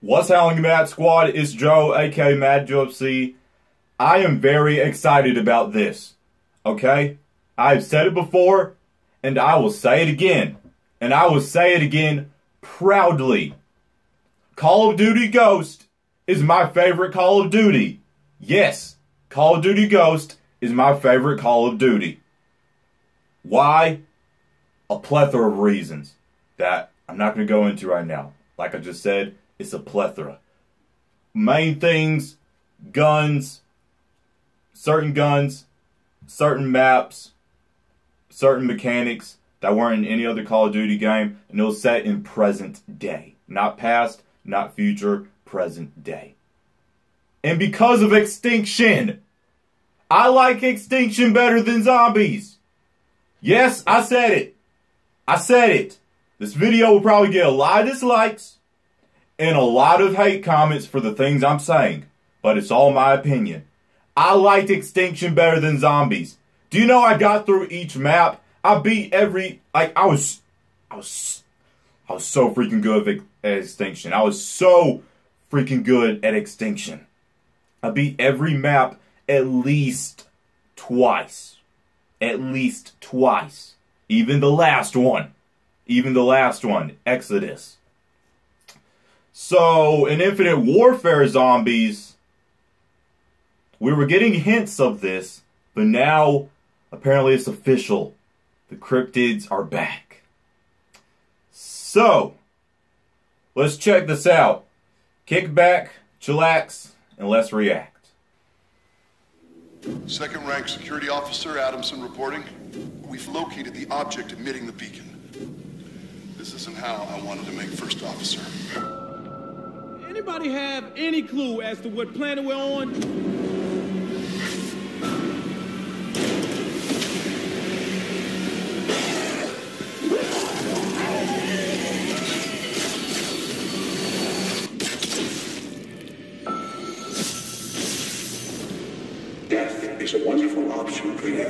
What's happening, Mad Squad? It's Joe, aka Mad Joe FC. I am very excited about this. Okay? I've said it before, and I will say it again. And I will say it again proudly. Call of Duty Ghost is my favorite Call of Duty. Yes, Call of Duty Ghost is my favorite Call of Duty. Why? A plethora of reasons that I'm not going to go into right now. Like I just said, it's a plethora. Main things, guns, certain maps, certain mechanics that weren't in any other Call of Duty game, and it was set in present day. Not past, not future, present day. And because of Extinction, I like Extinction better than zombies. Yes, I said it. I said it. This video will probably get a lot of dislikes and a lot of hate comments for the things I'm saying, but it's all my opinion. I liked Extinction better than zombies. Do you know I got through each map? I beat every, like, I was so freaking good at Extinction. I was so freaking good at Extinction. I beat every map at least twice. At least twice. Even the last one. Exodus. So, in Infinite Warfare Zombies, we were getting hints of this, but now, apparently it's official. The cryptids are back. So, let's check this out. Kick back, chillax, and let's react. Second rank security officer Adamson reporting. We've located the object emitting the beacon. This isn't how I wanted to make first officer. Anybody have any clue as to what planet we're on? Death is a wonderful option for you.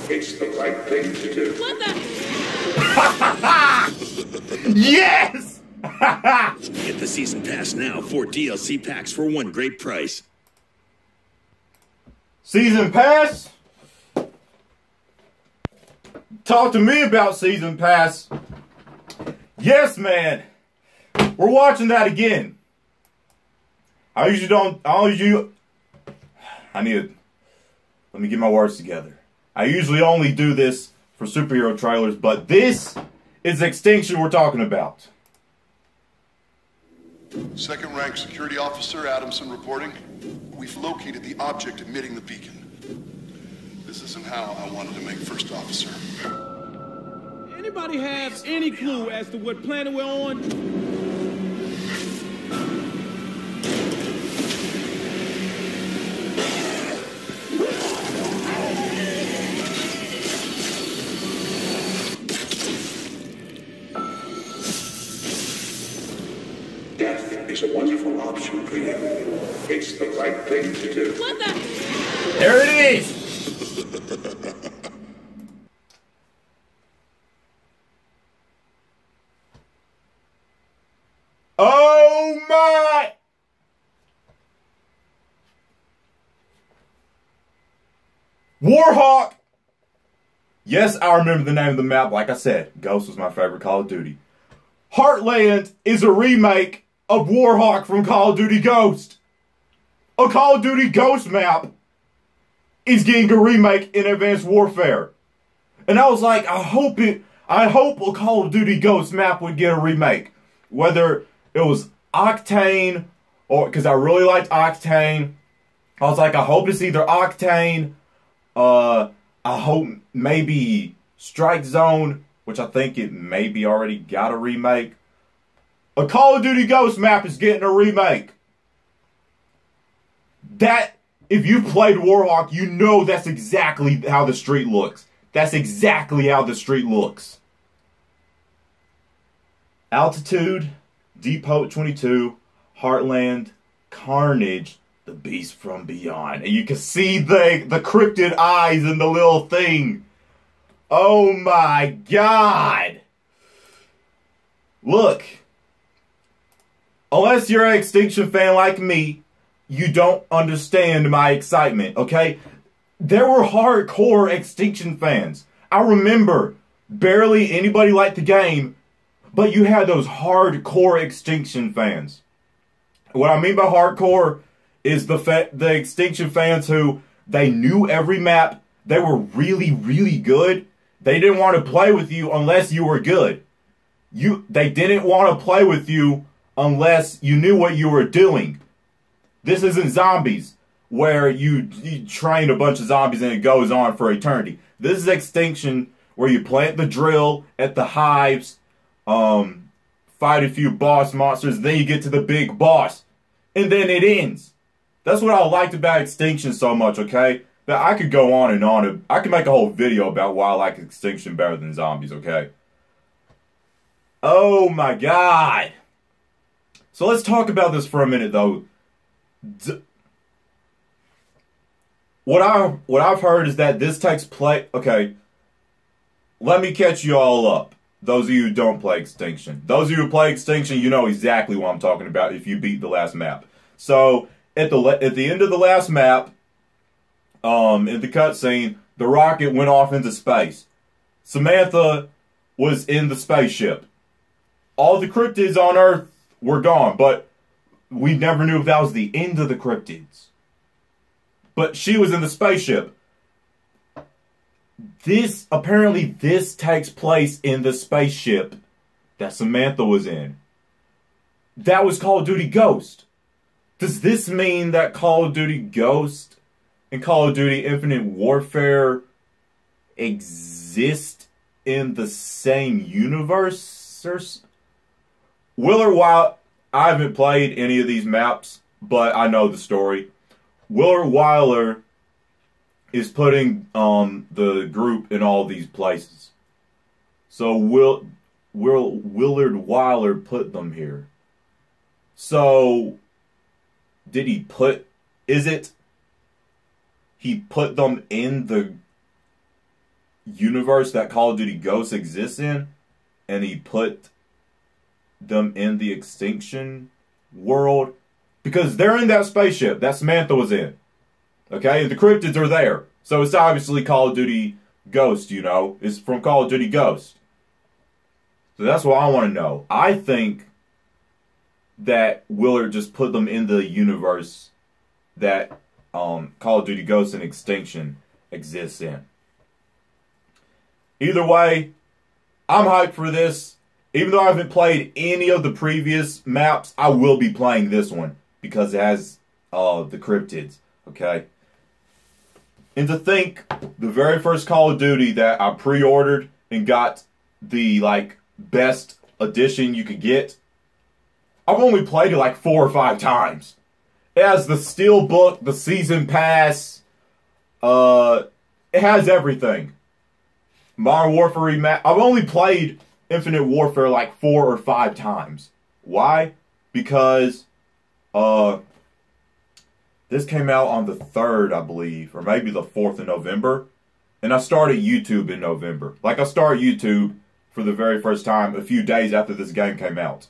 It's the right thing to do. What the? Yes! Get the season pass now. 4 DLC packs for one great price. Season pass? Talk to me about season pass. Yes, man. We're watching that again. Let me get my words together. I usually only do this for superhero trailers, but this is Extinction we're talking about. Second rank security officer Adamson reporting. We've located the object emitting the beacon. This isn't how I wanted to make first officer. Anybody have any clue as to what planet we're on? Death is a wonderful option for you. It's the right thing to do. What the? There it is! Oh my! Warhawk! Yes, I remember the name of the map. Like I said, Ghost was my favorite Call of Duty. Heartland is a remake of Warhawk from Call of Duty Ghost. A Call of Duty Ghost map is getting a remake in Advanced Warfare. And I was like, I hope a Call of Duty Ghost map would get a remake. Whether it was Octane, or because I really liked Octane. I was like, I hope it's either Octane, I hope maybe Strike Zone, which I think it maybe already got a remake. A Call of Duty Ghost map is getting a remake. That, if you played Warhawk, you know that's exactly how the street looks. That's exactly how the street looks. Altitude, Depot 22, Heartland, Carnage, the Beast from Beyond. And you can see the cryptid eyes in the little thing. Oh my God. Look. unless you're an Extinction fan like me, you don't understand my excitement, okay? There were hardcore Extinction fans. I remember barely anybody liked the game, but you had those hardcore Extinction fans. What I mean by hardcore is the Extinction fans who, they knew every map, they were really, really good. They didn't want to play with you unless you were good. They didn't want to play with you unless you knew what you were doing. This isn't zombies, where you train a bunch of zombies and it goes on for eternity. This is Extinction, where you plant the drill at the hives, fight a few boss monsters, then you get to the big boss, and then it ends. That's what I liked about Extinction so much, okay? That I could go on and on. I could make a whole video about why I like Extinction better than zombies, okay? Oh my god. So let's talk about this for a minute, though. What I've heard is that this takes place... Okay, let me catch you all up. Those of you who don't play Extinction. Those of you who play Extinction, you know exactly what I'm talking about if you beat the last map. So, at the end of the last map, in the cutscene, the rocket went off into space. Samantha was in the spaceship. All the cryptids on Earth were gone, but we never knew if that was the end of the cryptids. But she was in the spaceship. Apparently this takes place in the spaceship that Samantha was in. That was Call of Duty Ghost. Does this mean that Call of Duty Ghost and Call of Duty Infinite Warfare exist in the same universe? While I haven't played any of these maps, but I know the story. Willard Wyler is putting the group in all these places. So Willard Wyler put them here. So did he put... He put them in the universe that Call of Duty Ghosts exists in? And he put them in the Extinction world? Because they're in that spaceship that Samantha was in. Okay? And the cryptids are there. So it's obviously Call of Duty Ghost, you know? It's from Call of Duty Ghost. So that's what I want to know. I think that Willard just put them in the universe that Call of Duty Ghosts and Extinction exists in. Either way, I'm hyped for this. Even though I haven't played any of the previous maps, I will be playing this one because it has the cryptids, okay? And to think, the very first Call of Duty that I pre-ordered and got the, like, best edition you could get, I've only played it like 4 or 5 times. It has the Steelbook, the Season Pass, it has everything. Modern Warfare Remastered. I've only played Infinite Warfare like 4 or 5 times. Why? Because this came out on the 3rd, I believe, or maybe the 4th of November. And I started YouTube in November. Like, I started YouTube for the very first time a few days after this game came out.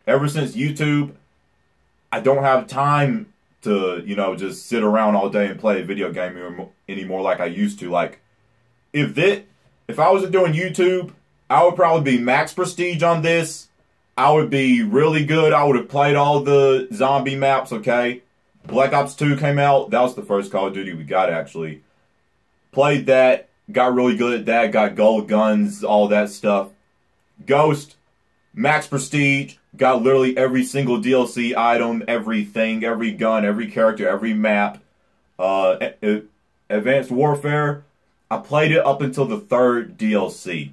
Ever since YouTube, I don't have time to, you know, just sit around all day and play a video game anymore like I used to. Like, if I wasn't doing YouTube, I would probably be max prestige on this. I would be really good. I would have played all the zombie maps, okay? Black Ops 2 came out. That was the first Call of Duty we got, actually. Played that. Got really good at that. Got gold guns, all that stuff. Ghost, max prestige. Got literally every single DLC item, everything, every gun, every character, every map. Advanced Warfare, I played it up until the 3rd DLC.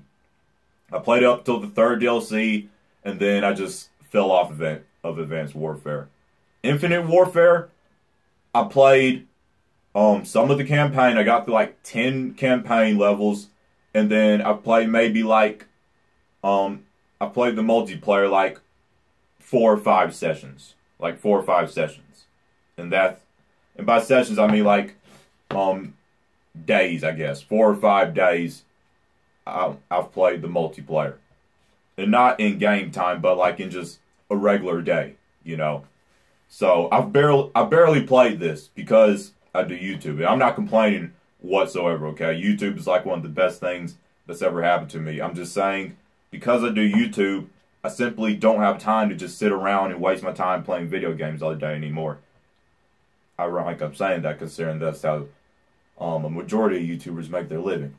I played it up until the 3rd DLC, and then I just fell off of Advanced Warfare. Infinite Warfare, I played some of the campaign. I got to like 10 campaign levels, and then I played maybe like, I played the multiplayer like 4 or 5 sessions. Like 4 or 5 sessions. And by sessions I mean like, days, I guess. 4 or 5 days I've played the multiplayer. And not in game time, but like in just a regular day, you know. So I barely played this because I do YouTube. And I'm not complaining whatsoever, okay? YouTube is like one of the best things that's ever happened to me. I'm just saying, because I do YouTube, I simply don't have time to just sit around and waste my time playing video games all day anymore. Ironic I'm saying that, considering that's how a majority of YouTubers make their living.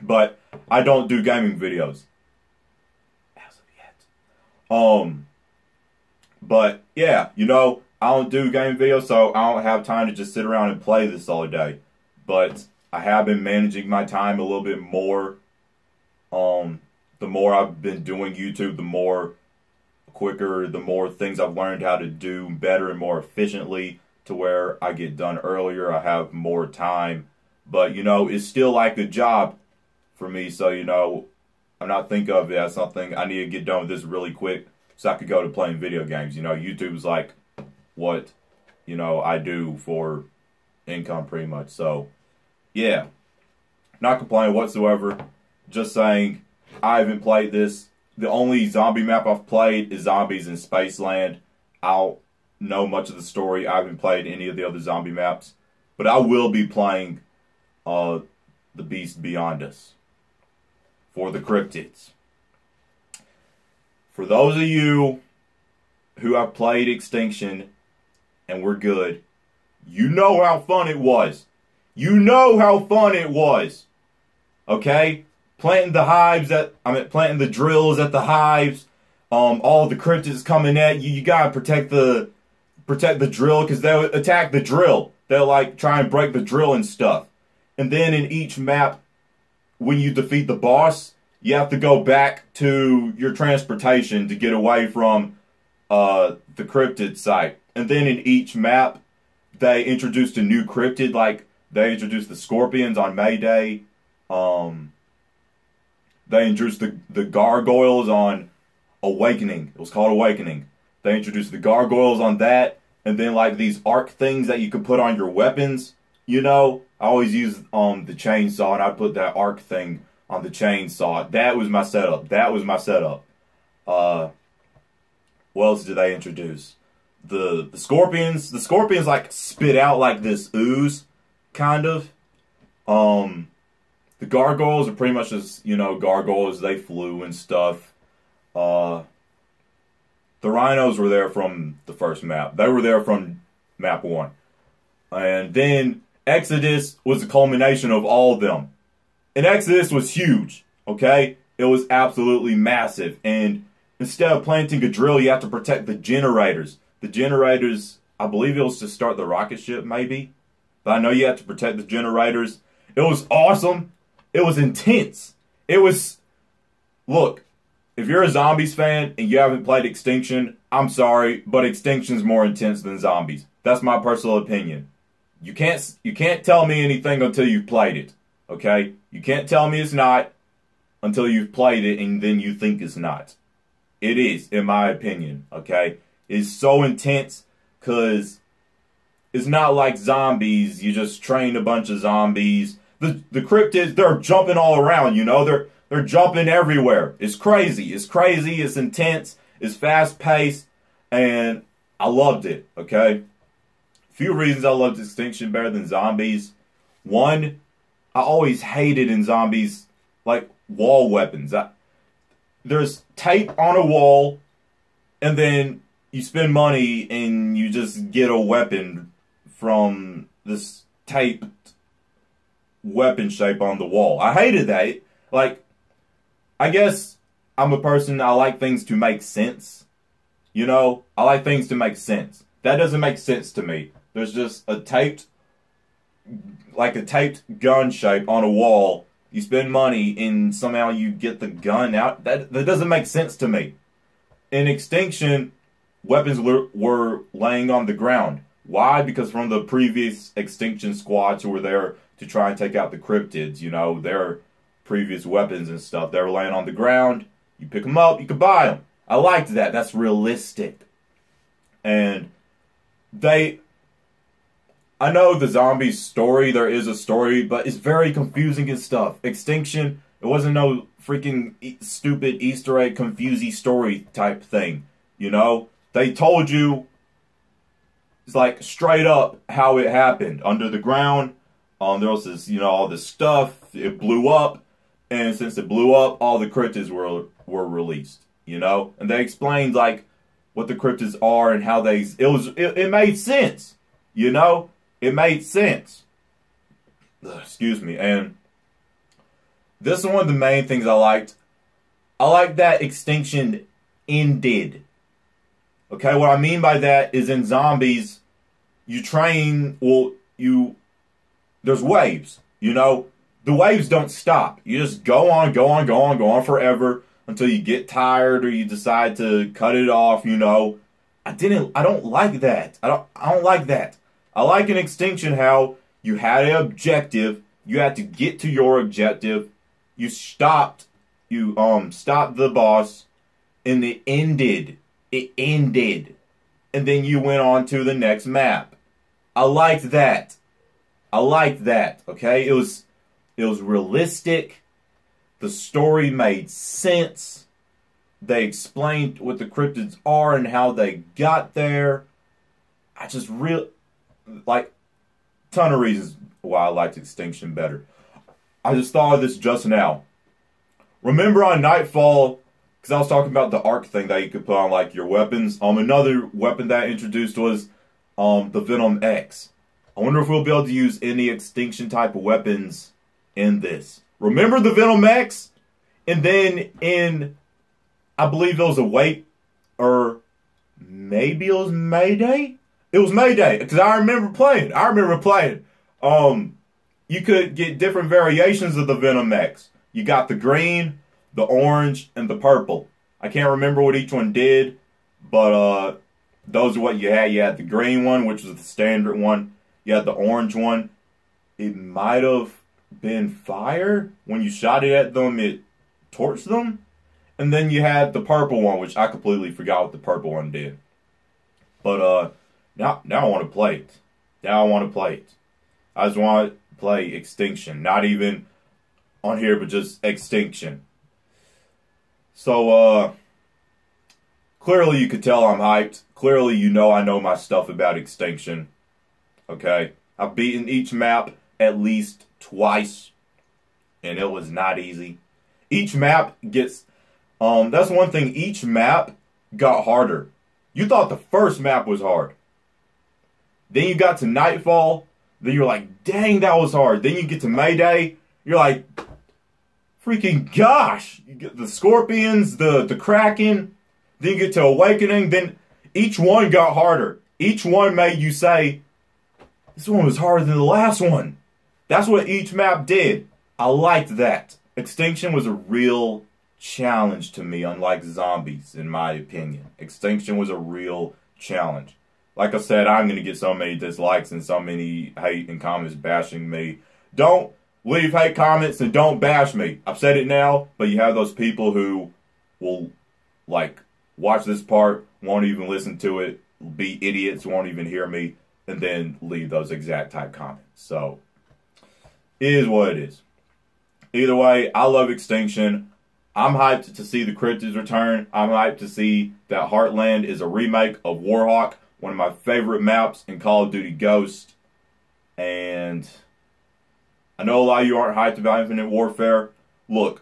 But I don't do gaming videos as of yet. But yeah, you know, I don't do gaming videos, so I don't have time to just sit around and play this all day. But I have been managing my time a little bit more. The more I've been doing YouTube, the more quicker, the more things I've learned how to do better and more efficiently, to where I get done earlier, I have more time. But, you know, it's still like a job for me, so, you know, I'm not thinking of it as something I need to get done with this really quick so I could go to playing video games. You know, YouTube is like what, you know, I do for income pretty much. So, yeah, not complaining whatsoever. Just saying, I haven't played this. The only zombie map I've played is Zombies in Spaceland. I don't know much of the story. I haven't played any of the other zombie maps. But I will be playing The Beast Beyond Us for the Cryptids. For those of you who have played Extinction and were good, you know how fun it was. You know how fun it was. Okay? Planting the drills at the hives. All the cryptids coming at you. You gotta protect the drill, because they'll attack the drill. They'll like try and break the drill and stuff. And then in each map, when you defeat the boss, you have to go back to your transportation to get away from the cryptid site. And then in each map, they introduced a new cryptid. Like, they introduced the scorpions on May Day. They introduced the gargoyles on Awakening. It was called Awakening. They introduced the gargoyles on that. And then, like, these arc things that you can put on your weapons. You know, I always use the chainsaw, and I put that arc thing on the chainsaw. That was my setup. What else did they introduce? The scorpions. The scorpions, like, spit out, like, this ooze, kind of. The gargoyles are pretty much just, you know, gargoyles. They flew and stuff. The rhinos were there from the first map. They were there from map 1. And then Exodus was the culmination of all of them. And Exodus was huge, okay? It was absolutely massive. And instead of planting a drill, you have to protect the generators. The generators, I believe it was to start the rocket ship, maybe. But I know you have to protect the generators. It was awesome. It was intense. It was... Look, if you're a Zombies fan and you haven't played Extinction, I'm sorry, but Extinction's more intense than Zombies. That's my personal opinion. You can't tell me anything until you've played it, okay? You can't tell me it's not until you've played it and then you think it's not. It is, in my opinion, okay? It's so intense because it's not like Zombies. You just train a bunch of zombies. The cryptids, they're jumping all around, you know? They're jumping everywhere. It's crazy. It's crazy. It's intense. It's fast-paced. And I loved it, okay? Few reasons I loved Extinction better than Zombies. One, I always hated in Zombies, like, wall weapons. There's tape on a wall, and then you spend money and you just get a weapon from this taped weapon shape on the wall. I hated that. Like, I guess I'm a person, I like things to make sense. You know? I like things to make sense. That doesn't make sense to me. There's just a taped gun shape on a wall. You spend money and somehow you get the gun out. That doesn't make sense to me. In Extinction, weapons were laying on the ground. Why? Because from the previous Extinction squads who were there to try and take out the cryptids, you know, their previous weapons and stuff, they were laying on the ground. You pick them up, you can buy them. I liked that. That's realistic. And I know the Zombies story, there is a story, but it's very confusing and stuff. Extinction, it wasn't no freaking stupid Easter egg confusey story type thing. You know, they told you, it's like straight up how it happened. Under the ground, there was this, you know, all this stuff. It blew up, and since it blew up, all the cryptids were released. You know, and they explained like what the cryptids are and how they. It made sense. You know, it made sense. Excuse me, and this is one of the main things I liked. I like that extinction ended. Okay, what I mean by that is in zombies, you train, there's waves, you know? The waves don't stop. You just go on forever until you get tired or you decide to cut it off, you know? I don't like that. I don't like that. I like an extinction how you had an objective, you had to get to your objective, you stopped the boss, and it ended. It ended. And then you went on to the next map. I liked that. I liked that. Okay? It was realistic. The story made sense. They explained what the cryptids are and how they got there. I just like ton of reasons why I liked Extinction better. I just thought of this just now. Remember on Nightfall, because I was talking about the arc thing that you could put on like your weapons. Another weapon that I introduced was the Venom X. I wonder if we'll be able to use any extinction type of weapons in this. Remember the Venom X? And then I believe it was or maybe it was Mayday? It was Mayday, because I remember playing. You could get different variations of the Venom X. You got the green, the orange, and the purple. I can't remember what each one did, but those are what you had. You had the green one, which was the standard one. You had the orange one. It might have been fire. When you shot it at them, it torched them. And then you had the purple one, which I completely forgot what the purple one did. But now I want to play it. I just want to play Extinction. Not even on here, but just Extinction. So, clearly you could tell I'm hyped. Clearly you know I know my stuff about Extinction. Okay? I've beaten each map at least twice. And it was not easy. Each map gets... that's one thing. Each map got harder. You thought the first map was hard. Then you got to Nightfall. Then you're like, dang, that was hard. Then you get to Mayday. You're like, freaking gosh. You get the Scorpions, the Kraken. Then you get to Awakening. Then each one got harder. Each one made you say, this one was harder than the last one. That's what each map did. I liked that. Extinction was a real challenge to me, unlike zombies, in my opinion. Extinction was a real challenge. Like I said, I'm going to get so many dislikes and so many hate and comments bashing me. Don't leave hate comments and don't bash me. I've said it now, but you have those people who will, like, watch this part, won't even listen to it, be idiots, won't even hear me, and then leave those exact type comments. So, it is what it is. Either way, I love Extinction. I'm hyped to see the cryptids return. I'm hyped to see that Heartland is a remake of Warhawk, one of my favorite maps in Call of Duty Ghost. And I know a lot of you aren't hyped about Infinite Warfare. Look,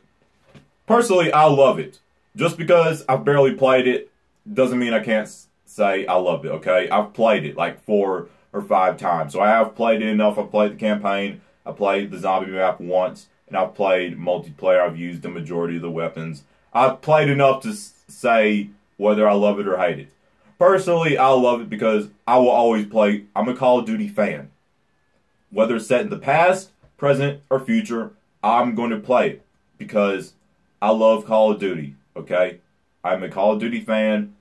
personally, I love it. Just because I've barely played it doesn't mean I can't say I love it, okay? I've played it like 4 or 5 times. So I have played it enough. I've played the campaign. I played the zombie map once. And I've played multiplayer. I've used the majority of the weapons. I've played enough to say whether I love it or hate it. Personally, I love it because I will always play. I'm a Call of Duty fan. Whether it's set in the past, present, or future, I'm going to play it because I love Call of Duty, okay? I'm a Call of Duty fan.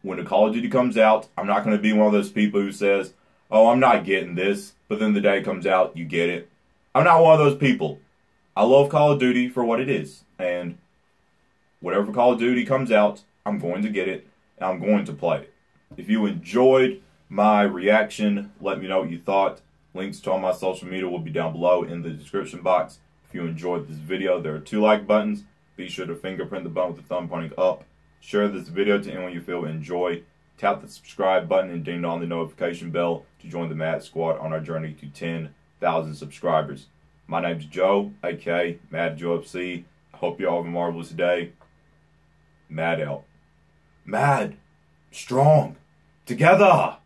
When a Call of Duty comes out, I'm not going to be one of those people who says, oh, I'm not getting this, but then the day it comes out, you get it. I'm not one of those people. I love Call of Duty for what it is, and whatever Call of Duty comes out, I'm going to get it, and I'm going to play it. If you enjoyed my reaction, let me know what you thought. Links to all my social media will be down below in the description box. If you enjoyed this video, there are 2 like buttons. Be sure to fingerprint the button with the thumb pointing up. Share this video to anyone you feel enjoy. Tap the subscribe button and ding on the notification bell to join the Mad Squad on our journey to 10,000 subscribers. My name's Joe, aka Mad Joe FC. I hope you all have a marvelous day. Mad out. Mad. Strong. Together.